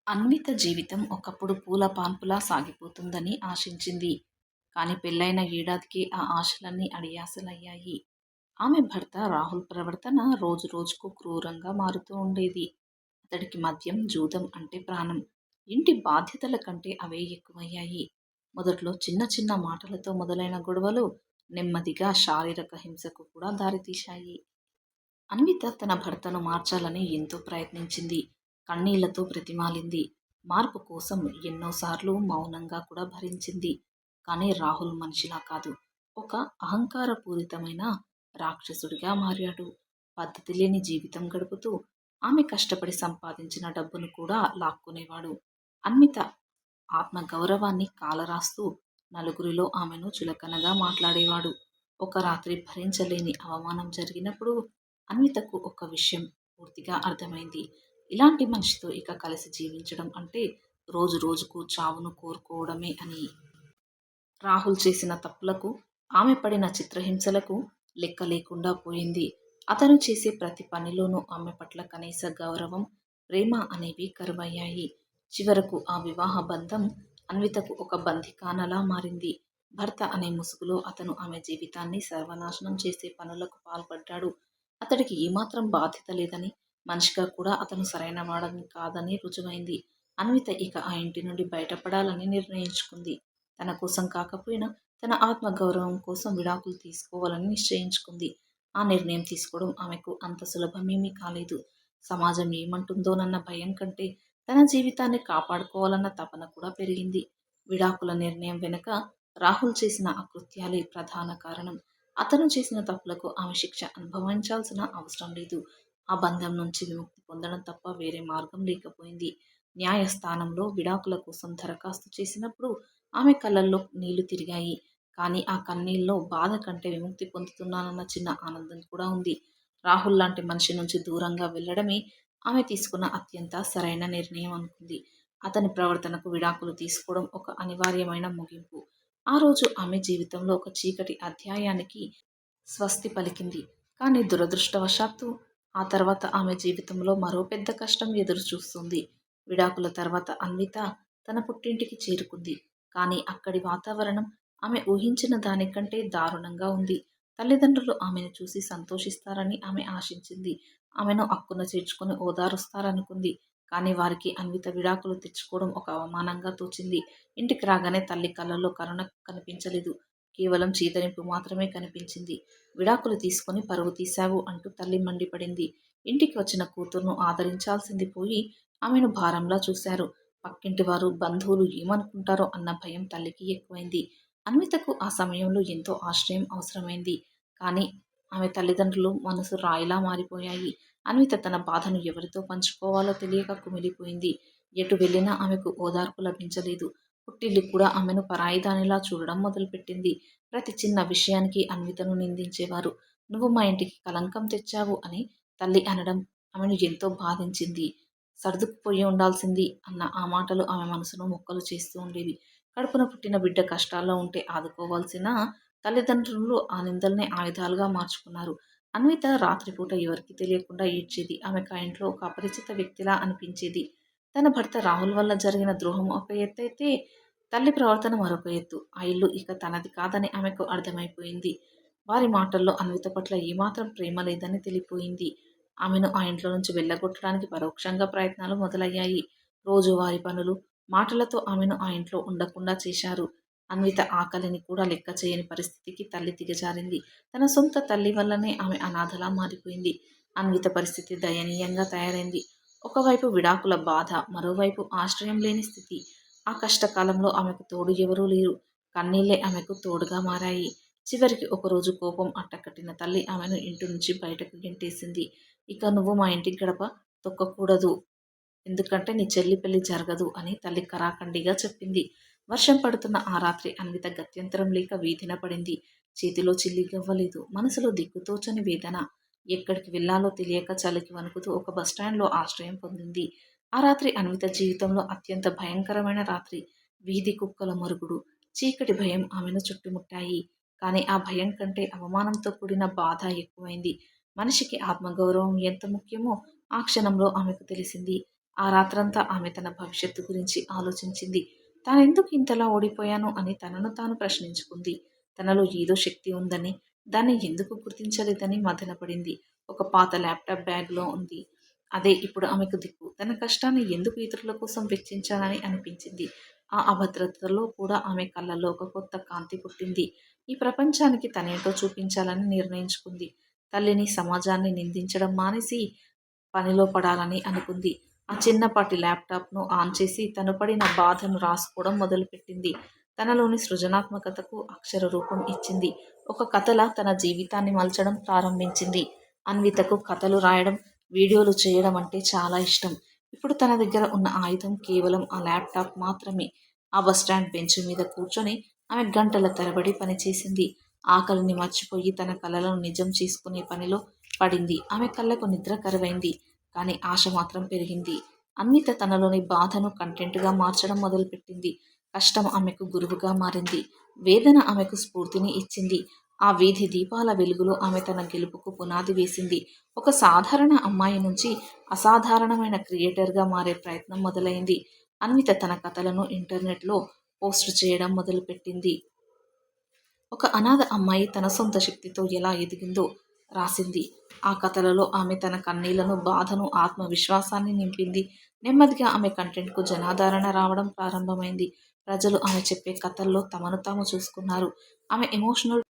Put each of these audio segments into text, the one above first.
అన్విత జీవితం ఒకప్పుడు పూల పాన్పులా సాగిపోతుందని ఆశించింది. కాని పెళ్లైన ఏడాదికే ఆ ఆశలన్నీ అడియాసలయ్యాయి. ఆమె భర్త రాహుల్ ప్రవర్తన రోజు రోజుకు క్రూరంగా మారుతూ ఉండేది. అతడికి మద్యం, జూదం అంటే ప్రాణం. ఇంటి బాధ్యతల కంటే అవే ఎక్కువయ్యాయి. మొదట్లో చిన్న చిన్న మాటలతో మొదలైన గొడవలు నెమ్మదిగా శారీరక హింసకు కూడా దారితీశాయి. అన్విత తన భర్తను మార్చాలని ఎంతో ప్రయత్నించింది. కన్నీళ్లతో బ్రతిమాలింది. మార్పు కోసం ఎన్నోసార్లు మౌనంగా కూడా భరించింది. కానీ రాహుల్ మనిషిలా కాదు. ఒక అహంకారపూరితమైన రాక్షసుడిగా మారాడు. పద్ధతి లేని జీవితం గడుపుతూ ఆమె కష్టపడి సంపాదించిన డబ్బును కూడా లాక్కునేవాడు. అన్విత ఆత్మగౌరవాన్ని కాలరాస్తూ నలుగురిలో ఆమెను చులకనగా మాట్లాడేవాడు. ఒక రాత్రి భరించలేని అవమానం జరిగినప్పుడు అన్వితకు ఒక విషయం పూర్తిగా అర్థమైంది. ఇలాంటి మనిషితో ఇక కలిసి జీవించడం అంటే రోజు రోజుకు చావును కోరుకోవడమే అని. రాహుల్ చేసిన తప్పులకు, ఆమె పడిన చిత్రహింసలకు లెక్క లేకుండా పోయింది. అతను చేసే ప్రతి పనిలోనూ ఆమె పట్ల కనీస గౌరవం, ప్రేమ అనేవి కరువయ్యాయి. చివరకు ఆ వివాహ బంధం అన్వితకు ఒక బందిఖానలా మారింది. భర్త అనే ముసుగులో అతను ఆమె జీవితాన్ని సర్వనాశనం చేసే పనులకు పాల్పడ్డాడు. అతడికి ఏమాత్రం బాధ్యత లేదని, మనిషిగా కూడా అతను సరైన వాడని కాదని రుజువైంది. అన్విత ఇక ఆ ఇంటి నుండి బయటపడాలని నిర్ణయించుకుంది. తన కోసం కాకపోయినా తన ఆత్మగౌరవం కోసం విడాకులు తీసుకోవాలని నిశ్చయించుకుంది. ఆ నిర్ణయం తీసుకోవడం ఆమెకు అంత సులభమేమీ కాలేదు. సమాజం ఏమంటుందోనన్న భయం కంటే తన జీవితాన్ని కాపాడుకోవాలన్న తపన కూడా పెరిగింది. విడాకుల నిర్ణయం వెనుక రాహుల్ చేసిన అకృత్యాలే ప్రధాన కారణం. అతను చేసిన తప్పులకు ఆమె శిక్ష అనుభవించాల్సిన అవసరం లేదు. ఆ బంధం నుంచి విముక్తి పొందడం తప్ప వేరే మార్గం లేకపోయింది. న్యాయస్థానంలో విడాకుల కోసం దరఖాస్తు చేసినప్పుడు ఆమె కళ్ళల్లో నీళ్లు తిరిగాయి. కానీ ఆ కన్నీళ్లలో బాధ కంటే విముక్తి పొందుతున్నానన్న చిన్న ఆనందం కూడా ఉంది. రాహుల్ లాంటి మనిషి నుంచి దూరంగా వెళ్లడమే ఆమె తీసుకున్న అత్యంత సరైన నిర్ణయం అనుకుంది. అతని ప్రవర్తనకు విడాకులు తీసుకోవడం ఒక అనివార్యమైన ముగింపు. ఆ రోజు ఆమె జీవితంలో ఒక చీకటి అధ్యాయానికి స్వస్తి పలికింది. కానీ దురదృష్టవశాత్తు ఆ తర్వాత ఆమె జీవితంలో మరో పెద్ద కష్టం ఎదురు చూస్తుంది. విడాకుల తర్వాత అన్విత తన పుట్టింటికి చేరుకుంది. కానీ అక్కడి వాతావరణం ఆమె ఊహించిన దానికంటే దారుణంగా ఉంది. తల్లిదండ్రులు ఆమెను చూసి సంతోషిస్తారని ఆమె ఆశించింది. ఆమెను అక్కున చేర్చుకుని ఓదారుస్తారనుకుంది. కానీ వారికి అన్విత విడాకులు తెచ్చుకోవడం ఒక అవమానంగా తోచింది. ఇంటికి రాగానే తల్లి కళ్ళల్లో కరుణ కనిపించలేదు. కేవలం చీదరింపు మాత్రమే కనిపించింది. విడాకులు తీసుకొని పరువు తీశావు అంటూ తల్లి మండిపడింది. ఇంటికి వచ్చిన కూతుర్ను ఆదరించాల్సింది పోయి ఆమెను భారంలా చూశారు. పక్కింటి వారు, బంధువులు ఏమనుకుంటారో అన్న భయం తల్లికి ఎక్కువైంది. అన్వితకు ఆ సమయంలో ఎంతో ఆశ్రయం అవసరమైంది. కానీ ఆమె తల్లిదండ్రులు మనసు రాయిలా మారిపోయాయి. అన్విత తన బాధను ఎవరితో పంచుకోవాలో తెలియక కుమిలిపోయింది. ఎటు వెళ్ళినా ఆమెకు ఓదార్పు లభించలేదు. పుట్టిల్లు కూడా ఆమెను పరాయిదానిలా చూడడం మొదలుపెట్టింది. ప్రతి చిన్న విషయానికి అన్వితను నిందించేవారు. నువ్వు మా ఇంటికి కళంకం తెచ్చావు అని తల్లి అనడం ఆమెను ఎంతో బాధించింది. సర్దుకుపోయి ఉండాల్సింది అన్న ఆ మాటలు ఆమె మనసును ముక్కలు చేస్తూ ఉండేవి. కడుపున పుట్టిన బిడ్డ కష్టాల్లో ఉంటే ఆదుకోవాల్సిన తల్లిదండ్రులు ఆ నిందల్నే ఆయుధాలుగా మార్చుకున్నారు. అన్విత రాత్రిపూట ఎవరికీ తెలియకుండా ఏడ్చేది. ఆమెకు ఆ ఇంట్లో ఒక అపరిచిత వ్యక్తిలా అనిపించేది. తన భర్త రాహుల్ వల్ల జరిగిన ద్రోహం ఒక ఎత్తైతే తల్లి ప్రవర్తన మరొక ఎత్తు. ఆ ఇల్లు ఇక తనది కాదని ఆమెకు అర్థమైపోయింది. వారి మాటల్లో అన్విత పట్ల ఏమాత్రం ప్రేమ లేదని తెలిపోయింది. ఆమెను ఆ ఇంట్లో నుంచి వెళ్ళగొట్టడానికి పరోక్షంగా ప్రయత్నాలు మొదలయ్యాయి. రోజువారీ పనులు, మాటలతో ఆమెను ఆ ఇంట్లో ఉండకుండా చేశారు. అన్విత ఆకలిని కూడా లెక్క చేయని పరిస్థితికి తల్లి దిగజారింది. తన సొంత తల్లి వల్లనే ఆమె అనాథలా మారిపోయింది. అన్విత పరిస్థితి దయనీయంగా తయారైంది. ఒకవైపు విడాకుల బాధ, మరోవైపు ఆశ్రయం లేని స్థితి. ఆ కష్టకాలంలో ఆమెకు తోడు ఎవరూ లేరు. కన్నీళ్లే ఆమెకు తోడుగా మారాయి. చివరికి ఒకరోజు కోపం అట్టకట్టిన తల్లి ఆమెను ఇంటి నుంచి బయటకు గెంటేసింది. ఇక నువ్వు మా ఇంటి గడప తొక్కకూడదు. ఎందుకంటే నీ చెల్లి పెళ్లి జరగదు అని తల్లి కరాఖండిగా చెప్పింది. వర్షం పడుతున్న ఆ రాత్రి అన్విత గత్యంతరం లేక వీధిన పడింది. చేతిలో చిల్లిగవ్వలేదు. మనసులో దిక్కుతోచని వేదన. ఎక్కడికి వెళ్లాలో తెలియక చలికి వణుకుతూ ఒక బస్టాండ్లో ఆశ్రయం పొందింది. ఆ రాత్రి అన్విత జీవితంలో అత్యంత భయంకరమైన రాత్రి. వీధి కుక్కల మరుగుడు, చీకటి భయం ఆమెను చుట్టుముట్టాయి. కానీ ఆ భయం కంటే అవమానంతో కూడిన బాధ ఎక్కువైంది. మనిషికి ఆత్మగౌరవం ఎంత ముఖ్యమో ఆ క్షణంలో ఆమెకు తెలిసింది. ఆ రాత్రంతా ఆమె తన భవిష్యత్తు గురించి ఆలోచించింది. తానెందుకు ఇంతలా ఓడిపోయాను అని తనను తాను ప్రశ్నించుకుంది. తనలో ఏదో శక్తి ఉందని, దాన్ని ఎందుకు గుర్తించలేదని మదనపడింది. ఒక పాత ల్యాప్‌టాప్ బ్యాగ్‌లో ఉంది. అదే ఇప్పుడు ఆమెకు దిక్కు. తన కష్టాన్ని ఎందుకు ఇతరుల కోసం వెచ్చించాలని అనిపించింది. ఆ అభద్రతలో కూడా ఆమె కళ్ళల్లో ఒక కొత్త కాంతి పుట్టింది. ఈ ప్రపంచానికి తనేంటో చూపించాలని నిర్ణయించుకుంది. తల్లిని, సమాజాన్ని నిందించడం మానేసి పనిలో పడాలని అనుకుంది. ఆ చిన్నపాటి ల్యాప్‌టాప్‌ను ఆన్ చేసి తను పడిన బాధను రాసుకోవడం మొదలుపెట్టింది. తనలోని సృజనాత్మకతకు అక్షర రూపం ఇచ్చింది. ఒక కథలా తన జీవితాన్ని మలచడం ప్రారంభించింది. అన్వితకు కథలు రాయడం, వీడియోలు చేయడం అంటే చాలా ఇష్టం. ఇప్పుడు తన దగ్గర ఉన్న ఆయుధం కేవలం ఆ ల్యాప్‌టాప్ మాత్రమే. ఆ బస్టాండ్ బెంచ్ మీద కూర్చొని ఆమె గంటల తరబడి పనిచేసింది. ఆకలిని మర్చిపోయి తన కలలను నిజం చేసుకునే పనిలో పడింది. ఆమె కళ్ళకు నిద్ర కరువైంది. కానీ ఆశ మాత్రం పెరిగింది. అన్విత తనలోని బాధను కంటెంట్‌గా మార్చడం మొదలుపెట్టింది. కష్టం ఆమెకు గురువుగా మారింది. వేదన ఆమెకు స్ఫూర్తిని ఇచ్చింది. ఆ వీధి దీపాల వెలుగులో ఆమె తన గెలుపుకు పునాది వేసింది. ఒక సాధారణ అమ్మాయి నుంచి అసాధారణమైన క్రియేటర్‌గా మారే ప్రయత్నం మొదలైంది. అన్విత తన కథలను ఇంటర్నెట్‌లో పోస్ట్ చేయడం మొదలుపెట్టింది. ఒక అనాథ అమ్మాయి తన సొంత శక్తితో ఎలా ఎదిగిందో రాసింది. ఆ కథలలో ఆమె తన కన్నీళ్లను, బాధను, ఆత్మవిశ్వాసాన్ని నింపింది. నెమ్మదిగా ఆమె కంటెంట్‌కు జనాదరణ రావడం ప్రారంభమైంది. ప్రజలు ఆమె చెప్పే కథల్లో తమను తాము చూసుకున్నారు. ఆమె ఎమోషనల్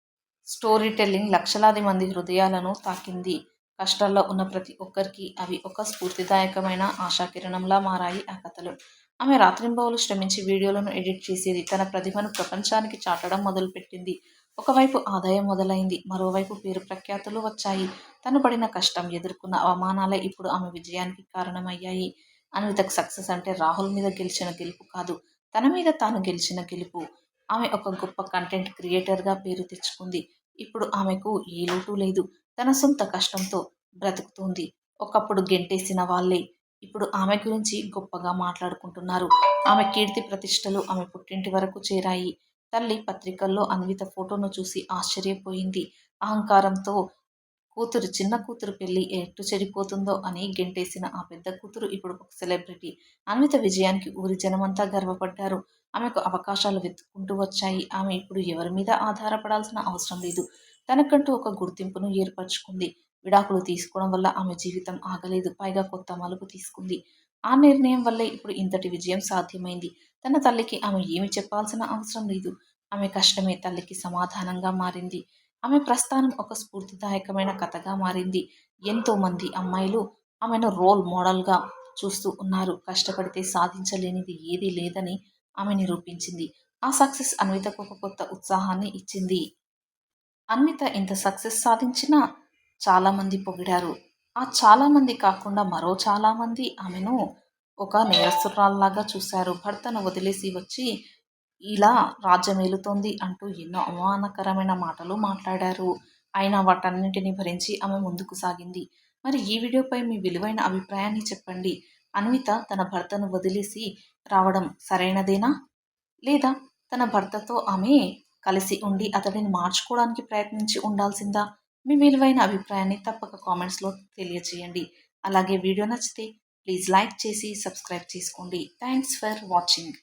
స్టోరీ టెల్లింగ్ లక్షలాది మంది హృదయాలను తాకింది. కష్టాల్లో ఉన్న ప్రతి ఒక్కరికి అవి ఒక స్ఫూర్తిదాయకమైన ఆశాకిరణంలా మారాయి ఆ కథలు. ఆమె రాత్రింబవళ్లు శ్రమించి వీడియోలను ఎడిట్ చేసేది. తన ప్రతిభను ప్రపంచానికి చాటడం మొదలుపెట్టింది. ఒకవైపు ఆదాయం మొదలైంది. మరోవైపు పేరు ప్రఖ్యాతులు వచ్చాయి. తను పడిన కష్టం, ఎదుర్కొన్న అవమానాలే ఇప్పుడు ఆమె విజయానికి కారణమయ్యాయి. అన్వితకు సక్సెస్ అంటే రాహుల్ మీద గెలిచిన గెలుపు కాదు. తన మీద తాను గెలిచిన గెలుపు. ఆమె ఒక గొప్ప కంటెంట్ క్రియేటర్‌గా పేరు తెచ్చుకుంది. ఇప్పుడు ఆమెకు ఏ లోటు లేదు. తన సొంత కష్టంతో బ్రతుకుతోంది. ఒకప్పుడు గెంటేసిన వాళ్ళే ఇప్పుడు ఆమె గురించి గొప్పగా మాట్లాడుకుంటున్నారు. ఆమె కీర్తి ప్రతిష్టలు ఆమె పుట్టింటి వరకు చేరాయి. తల్లి పత్రికల్లో అన్విత ఫోటోను చూసి ఆశ్చర్యపోయింది. అహంకారంతో చిన్న కూతురు పెళ్లి ఎటు చెడిపోతుందో అని గెంటేసిన ఆ పెద్ద కూతురు ఇప్పుడు ఒక సెలబ్రిటీ. అన్విత విజయానికి ఊరి జనమంతా గర్వపడ్డారు. ఆమెకు అవకాశాలు వెతుక్కుంటూ వచ్చాయి. ఆమె ఇప్పుడు ఎవరి మీద ఆధారపడాల్సిన అవసరం లేదు. తనకంటూ ఒక గుర్తింపును ఏర్పరచుకుంది. విడాకులు తీసుకోవడం వల్ల ఆమె జీవితం ఆగలేదు. పైగా కొత్త మలుపు తీసుకుంది. ఆ నిర్ణయం వల్లే ఇప్పుడు ఇంతటి విజయం సాధ్యమైంది. తన తల్లికి ఆమె ఏమి చెప్పాల్సిన అవసరం లేదు. ఆమె కష్టమే తల్లికి సమాధానంగా మారింది. ఆమె ప్రస్థానం ఒక స్ఫూర్తిదాయకమైన కథగా మారింది. ఎంతోమంది అమ్మాయిలు ఆమెను రోల్ మోడల్‌గా చూస్తూ ఉన్నారు. కష్టపడితే సాధించలేనిది ఏదీ లేదని ఆమె నిరూపించింది. ఆ సక్సెస్ అన్వితకు ఒక కొత్త ఉత్సాహాన్ని ఇచ్చింది. అన్విత ఇంత సక్సెస్ సాధించినా చాలామంది పొగిడారు. ఆ చాలామంది కాకుండా మరో చాలామంది ఆమెను ఒక నేరస్తురాల్లాగా చూశారు. భర్తను వదిలేసి వచ్చి ఇలా రాజ్యమేలుతోంది అంటూ ఎన్నో అవమానకరమైన మాటలు మాట్లాడారు. అయినా వాటన్నింటిని భరించి ఆమె ముందుకు సాగింది. మరి ఈ వీడియోపై మీ విలువైన అభిప్రాయాన్ని చెప్పండి. అన్విత తన భర్తను వదిలేసి రావడం సరైనదేనా? లేదా తన భర్తతో ఆమె కలిసి ఉండి అతడిని మార్చుకోవడానికి ప్రయత్నించి ఉండాల్సిందా? మీ విలువైన అభిప్రాయాన్ని తప్పక కామెంట్స్‌లో తెలియచేయండి. అలాగే వీడియో నచ్చితే ప్లీజ్ లైక్ చేసి సబ్స్క్రైబ్ చేసుకోండి. Thanks for watching.